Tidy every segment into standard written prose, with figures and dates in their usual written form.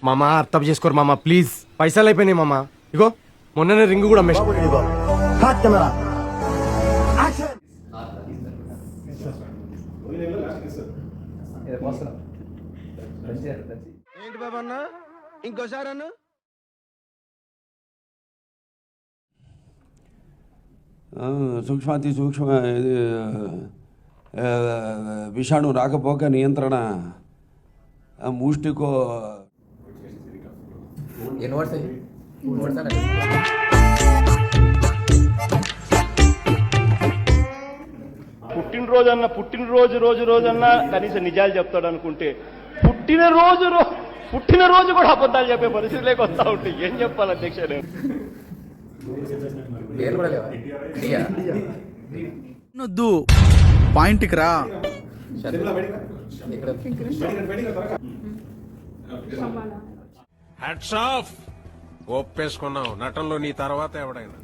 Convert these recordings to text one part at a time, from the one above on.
మామ అర్థం చేసుకోరు మామ ప్లీజ్. పైసలు అయిపోయినాయి మామ. ఇగో మొన్ననే రింగ్ కూడా అమ్మేసి. ఏంటి బాబా అన్న ఇంకోసారి అన్న సూక్ష్మాతి సూక్ష్మ విషాణు రాకపోక నియంత్రణ ముష్టికో పుట్టినరోజన్నా కనీసం నిజాలు చెప్తాడు అనుకుంటే పుట్టినరోజు కూడా అబద్ధాలు చెప్పే పరిస్థితిలోకి వస్తా ఉంటాయి. ఏం చెప్పాలి అధ్యక్ష నేను? నొద్దు పాయింట్కి రా. Hats off. ఒప్పేసుకున్నావు నటనలో నీ తర్వాత ఎవడైనా.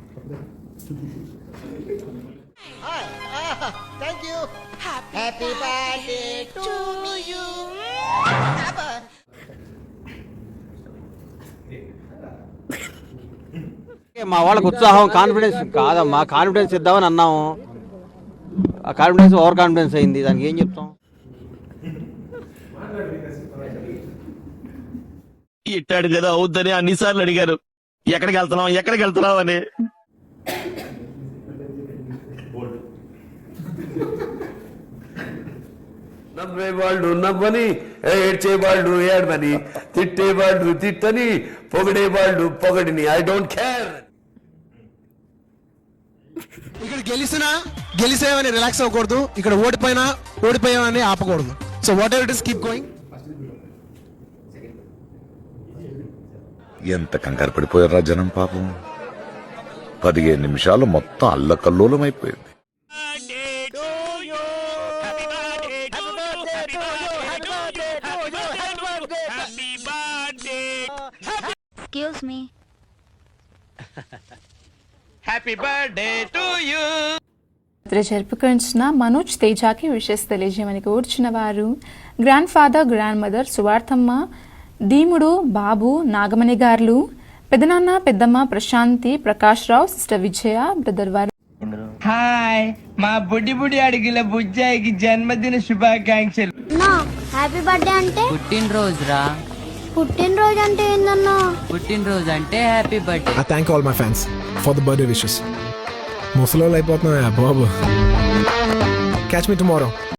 మా వాళ్ళకి ఉత్సాహం కాన్ఫిడెన్స్ కాదమ్మా, కాన్ఫిడెన్స్ ఇద్దామని అన్నాము. ఆ కాన్ఫిడెన్స్ ఓవర్ కాన్ఫిడెన్స్ అయింది. దానికి ఏం చెప్తాం? ఇట్టాడు కదా అవుద్దని అన్నిసార్లు అడిగారు. ఎక్కడికి వెళ్తున్నావు అని. నవ్వేవాళ్ళు నవ్వని, ఏడ్చేవాళ్ళు ఏడమని, తిట్టేవాళ్ళు తిట్టని, పొగిడేవాళ్ళు పొగడిని. I don't care. ఇక్కడ గెలిసేవని రిలాక్స్ అవ్వకూడదు. ఇక్కడ ఓడిపోయామని ఆపకూడదు. So whatever it is keep going. ఎంత కంగారు పడిపోయారా జనం పాపం. 15 నిమిషాలు మొత్తం అల్లకల్లోలం అయిపోయింది. Excuse me. Happy birthday to you. జరుపుకుంటున్న మనోజ్ తేజాకి విషెస్ తెలియజేయమని కూర్చున్న వారు గ్రాండ్ ఫాదర్, గ్రాండ్ మదర్ సువార్థమ్మ, దీముడు, బాబు, నాగమణి గారు, పెదనాన్న, పెద్దమ్మ, ప్రశాంతి, ప్రకాష్ రావు, సిస్టర్ విజయ, బ్రదర్ వారు. హాయ్ మా బుడ్డి అడిగిల బుజ్జాయికి జన్మదిన శుభాకాంక్షలు. హ్యాపీ బర్త్డే అంటే పుట్టినరోజు రా. పుట్టినరోజు అంటే ఏందన్నా? పుట్టినరోజు అంటే happy birthday. I thank all my fans for the birthday wishes. ముసలోళ్ళు అయిపోతున్నాయా బాబు. Catch me tomorrow.